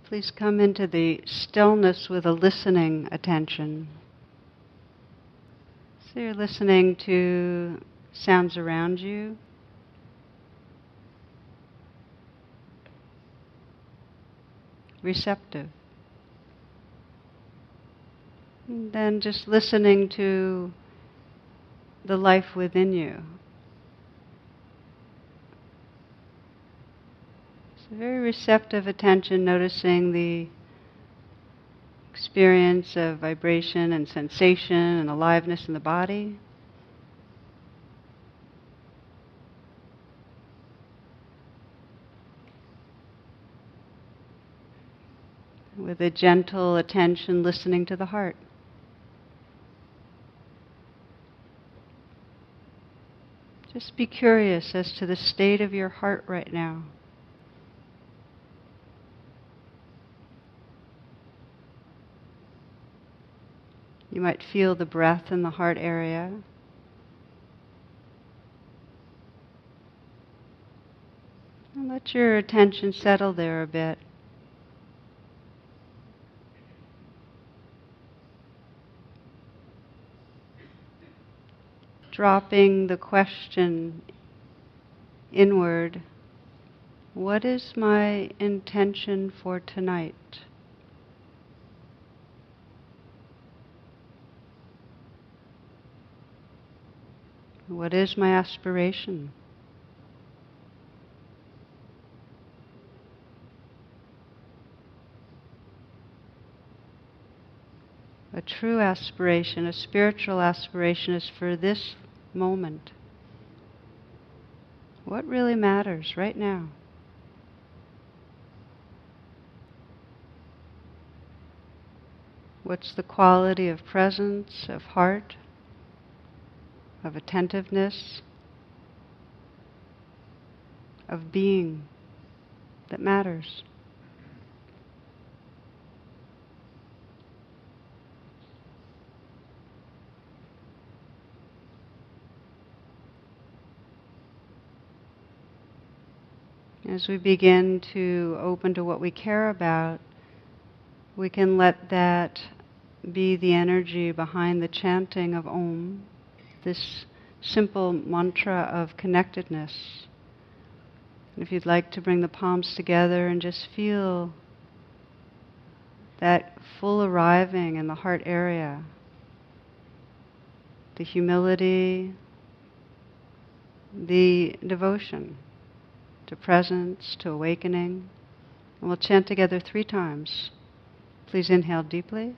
Please come into the stillness with a listening attention. So you're listening to sounds around you. Receptive. And then just listening to the life within you. So very receptive attention, noticing the experience of vibration and sensation and aliveness in the body. With a gentle attention, listening to the heart. Just be curious as to the state of your heart right now. You might feel the breath in the heart area. And let your attention settle there a bit. Dropping the question inward, what is my intention for tonight? What is my aspiration? A true aspiration, a spiritual aspiration is for this moment. What really matters right now? What's the quality of presence, of heart, of attentiveness, of being that matters? As we begin to open to what we care about, we can let that be the energy behind the chanting of Om, this simple mantra of connectedness. If you'd like to bring the palms together and just feel that full arriving in the heart area, the humility, the devotion to presence, to awakening. And we'll chant together 3 times. Please inhale deeply.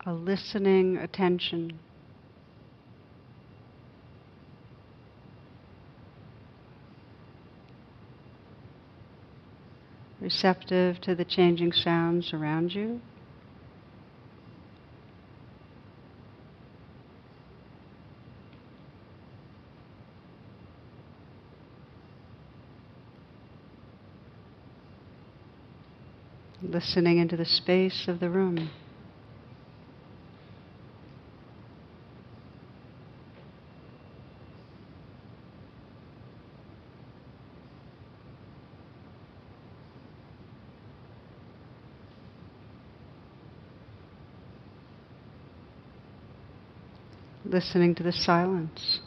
A listening attention. Receptive to the changing sounds around you. Listening into the space of the room. listening to the silence.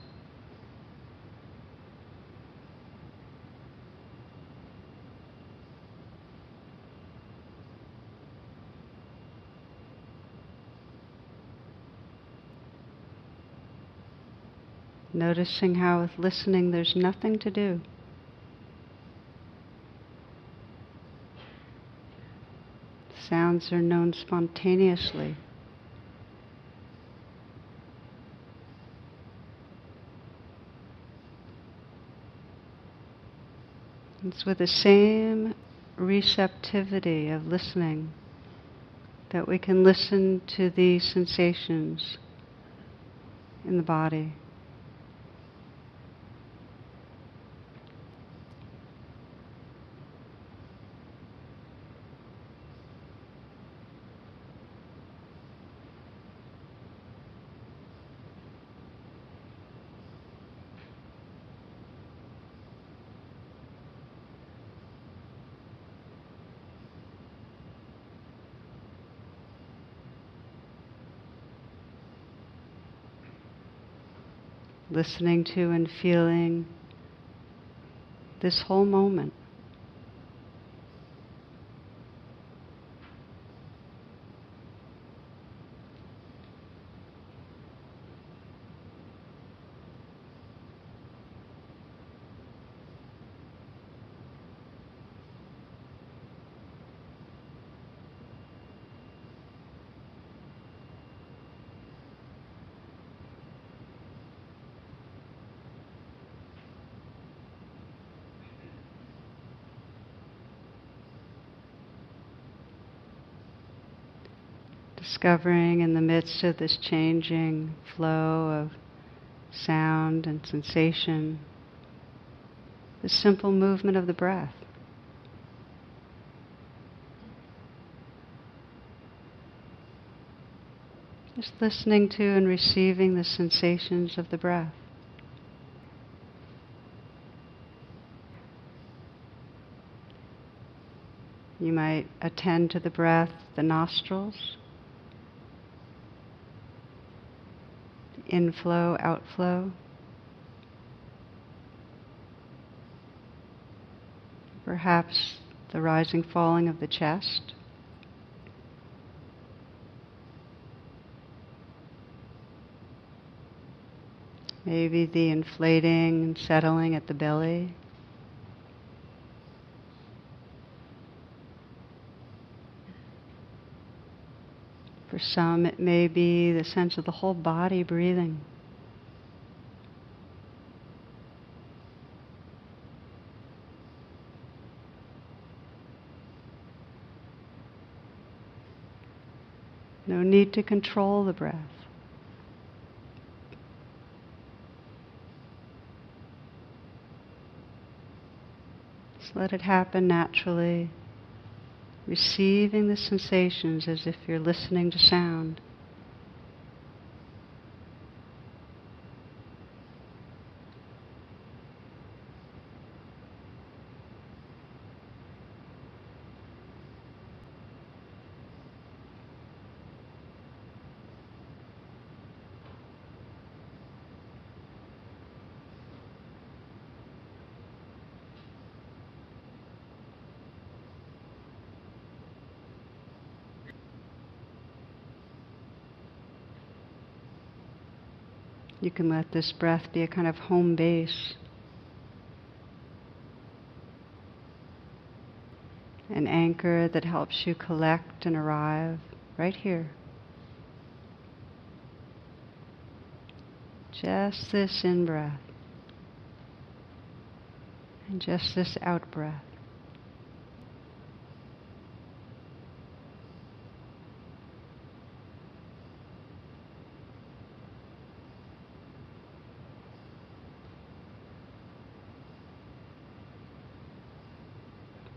Noticing how with listening there's nothing to do. Sounds are known spontaneously. It's with the same receptivity of listening that we can listen to the sensations in the body. Listening to and feeling this whole moment. Discovering in the midst of this changing flow of sound and sensation, the simple movement of the breath. Just listening to and receiving the sensations of the breath. You might attend to the breath, the nostrils, inflow, outflow. Perhaps the rising, falling of the chest. Maybe the inflating and settling at the belly. For some, it may be the sense of the whole body breathing. No need to control the breath. Just let it happen naturally. Receiving the sensations as if you're listening to sound. You can let this breath be a kind of home base. An anchor that helps you collect and arrive right here. Just this in-breath and just this out-breath.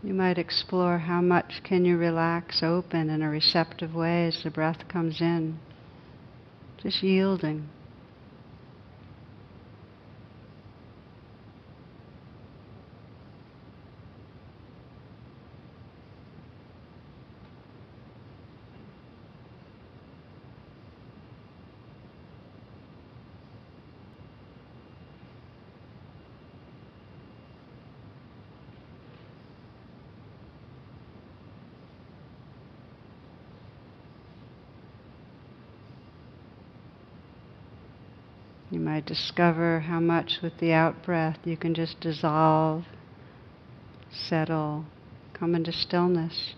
You might explore how much can you relax open in a receptive way as the breath comes in. Just yielding. You might discover how much with the out-breath you can just dissolve, settle, come into stillness.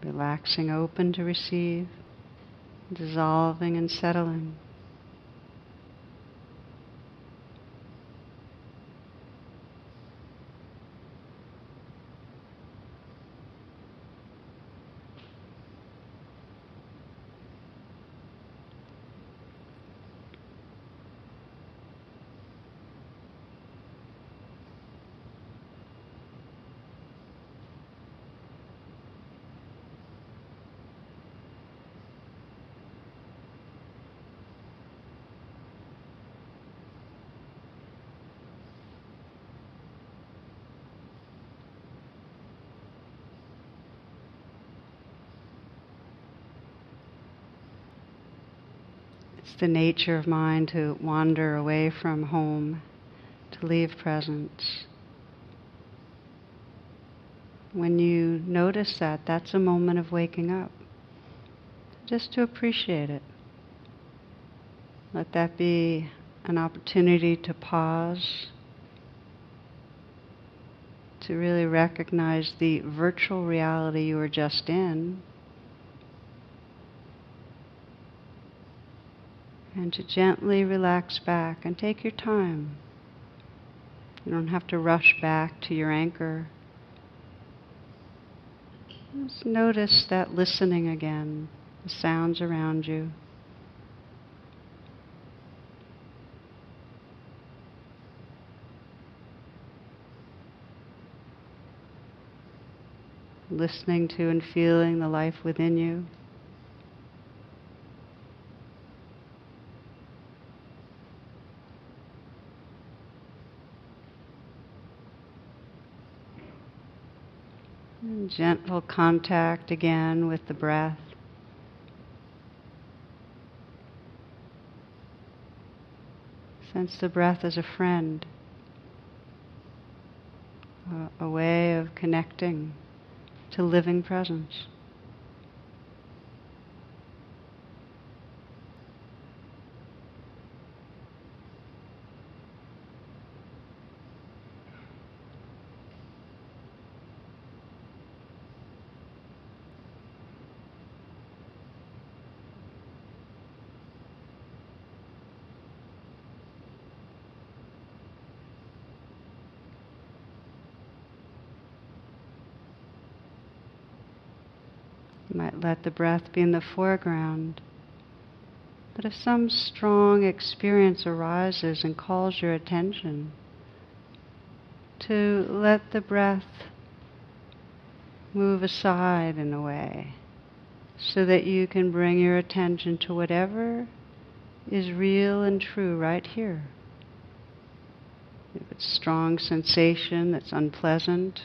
Relaxing, open to receive, dissolving and settling. It's the nature of mind to wander away from home, to leave presence. When you notice that, that's a moment of waking up. Just to appreciate it. Let that be an opportunity to pause, to really recognize the virtual reality you were just in, and to gently relax back and take your time. You don't have to rush back to your anchor. Just notice that listening again, the sounds around you. Listening to and feeling the life within you. And gentle contact again with the breath. Sense the breath as a friend, a way of connecting to living presence. You might let the breath be in the foreground. But if some strong experience arises and calls your attention, to let the breath move aside in a way, so that you can bring your attention to whatever is real and true right here. If it's strong sensation that's unpleasant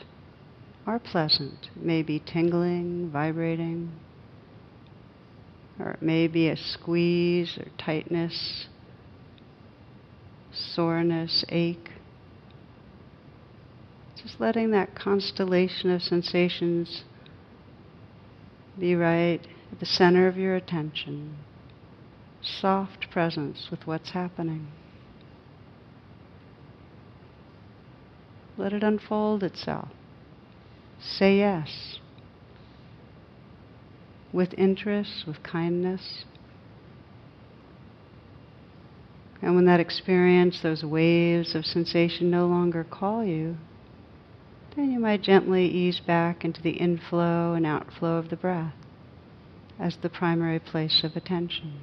or pleasant, it may be tingling, vibrating, or it may be a squeeze or tightness, soreness, ache. Just letting that constellation of sensations be right at the center of your attention. Soft presence with what's happening. Let it unfold itself. Say yes. With interest, with kindness. And when that experience, those waves of sensation no longer call you, then you might gently ease back into the inflow and outflow of the breath as the primary place of attention.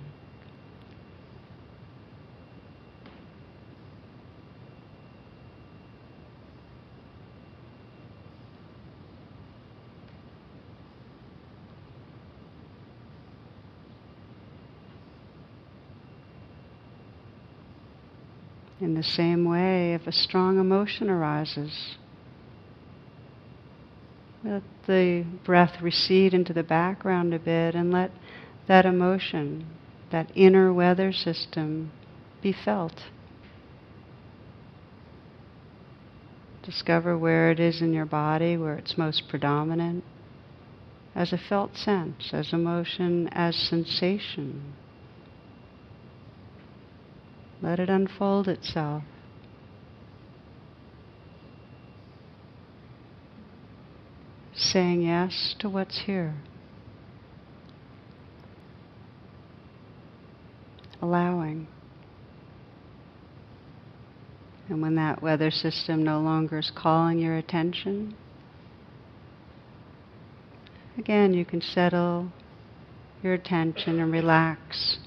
In the same way, if a strong emotion arises, let the breath recede into the background a bit and let that emotion, that inner weather system, be felt. Discover where it is in your body, where it's most predominant, as a felt sense, as emotion, as sensation. Let it unfold itself. Saying yes to what's here. Allowing. And when that weather system no longer is calling your attention, again you can settle your attention and relax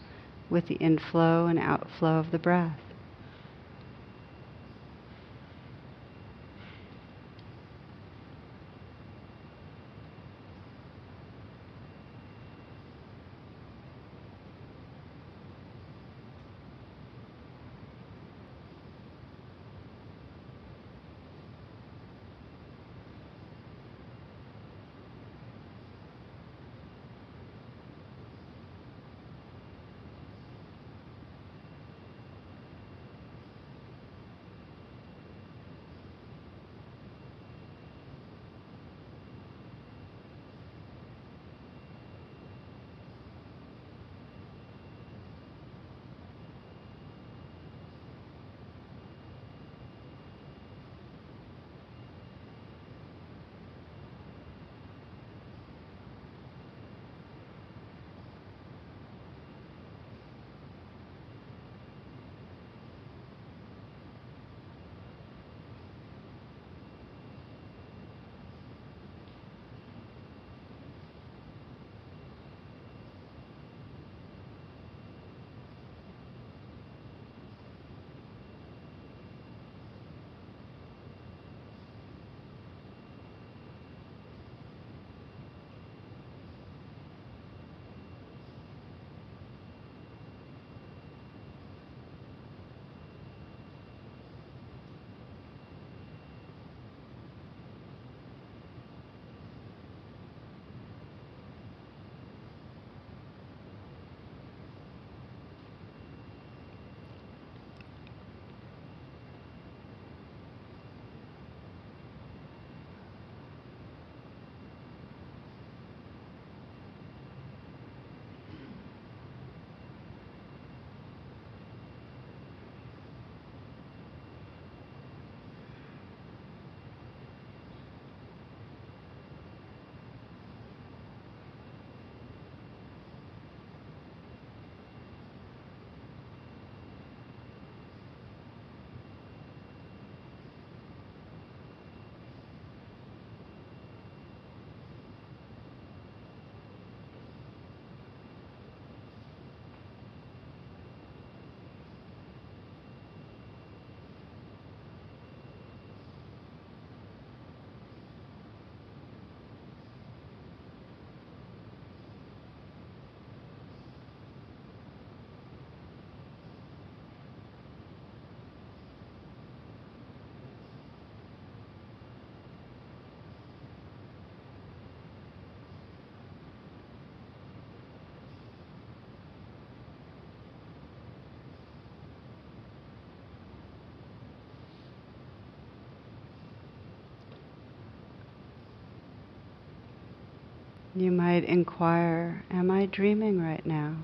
with the inflow and outflow of the breath. You might inquire, am I dreaming right now?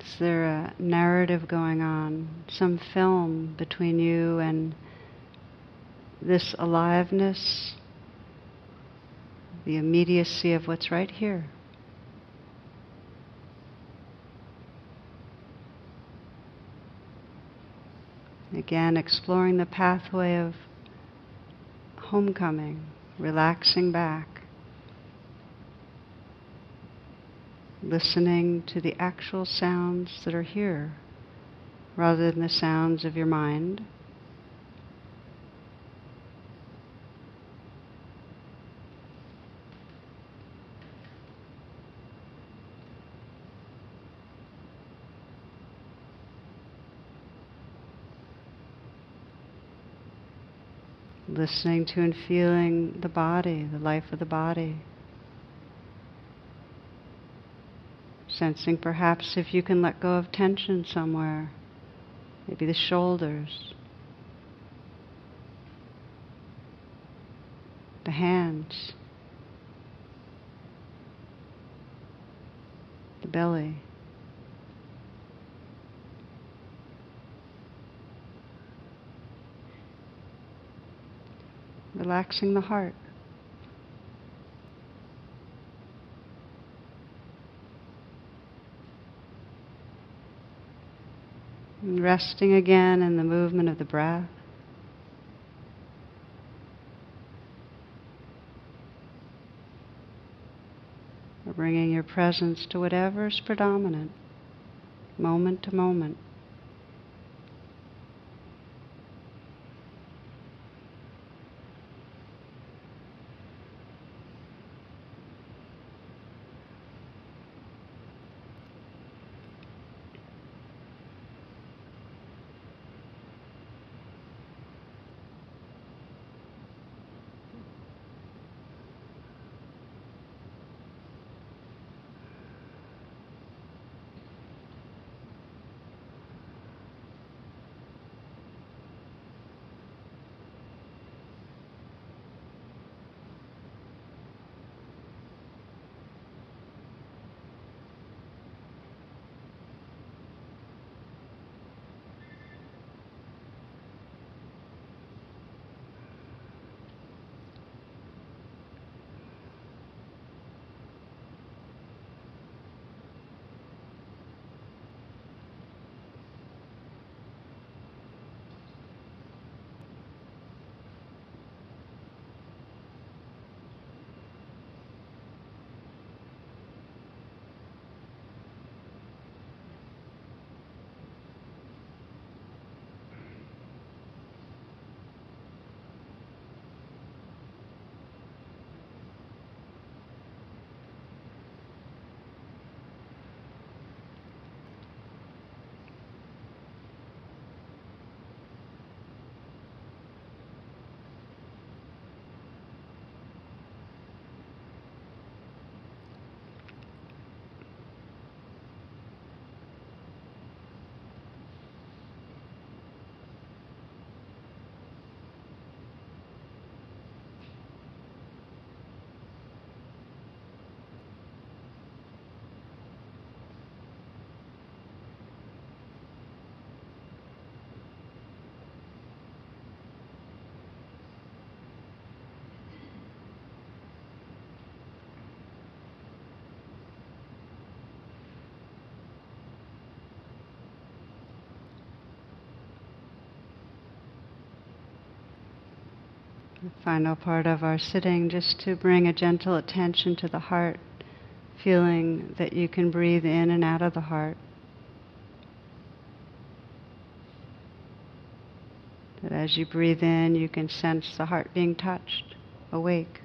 Is there a narrative going on, some film between you and this aliveness, the immediacy of what's right here? Again, exploring the pathway of homecoming, relaxing back, listening to the actual sounds that are here, rather than the sounds of your mind. Listening to and feeling the body, the life of the body. Sensing perhaps if you can let go of tension somewhere maybe the shoulders, the hands, the belly. Relaxing the heart. And resting again in the movement of the breath. Or bringing your presence to whatever is predominant, moment to moment. The final part of our sitting, just to bring a gentle attention to the heart, feeling that you can breathe in and out of the heart. That as you breathe in, you can sense the heart being touched, awake,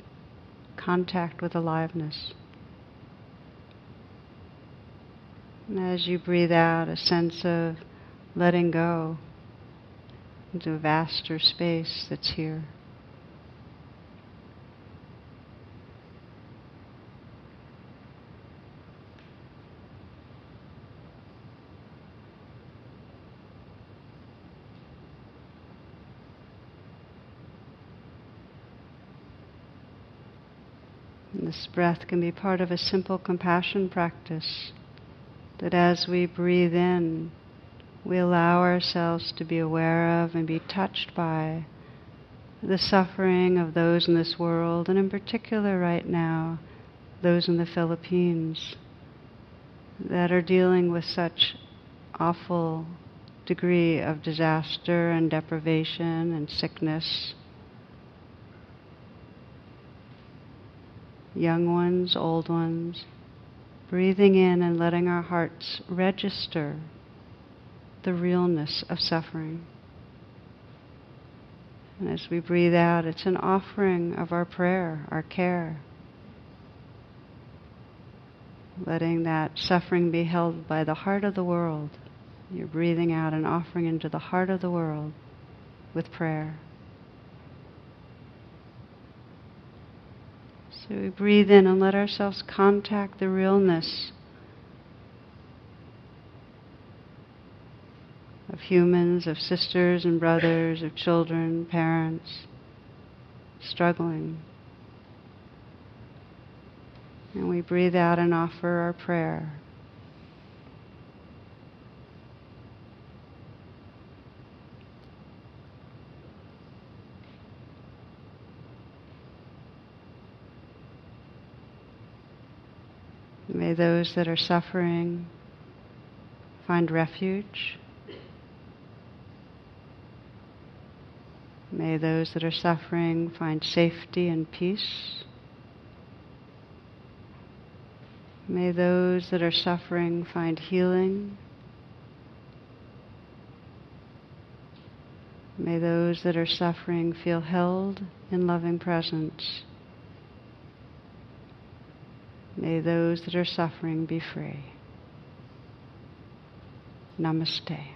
contact with aliveness. And as you breathe out, a sense of letting go into a vaster space that's here. And this breath can be part of a simple compassion practice, that as we breathe in, we allow ourselves to be aware of and be touched by the suffering of those in this world, and in particular right now, those in the Philippines that are dealing with such awful degree of disaster and deprivation and sickness. Young ones, old ones, breathing in and letting our hearts register the realness of suffering. And as we breathe out, it's an offering of our prayer, our care. Letting that suffering be held by the heart of the world. You're breathing out and offering into the heart of the world with prayer. So we breathe in and let ourselves contact the realness of humans, of sisters and brothers, of children, parents, struggling. And we breathe out and offer our prayer. May those that are suffering find refuge. May those that are suffering find safety and peace. May those that are suffering find healing. May those that are suffering feel held in loving presence. May those that are suffering be free. Namaste.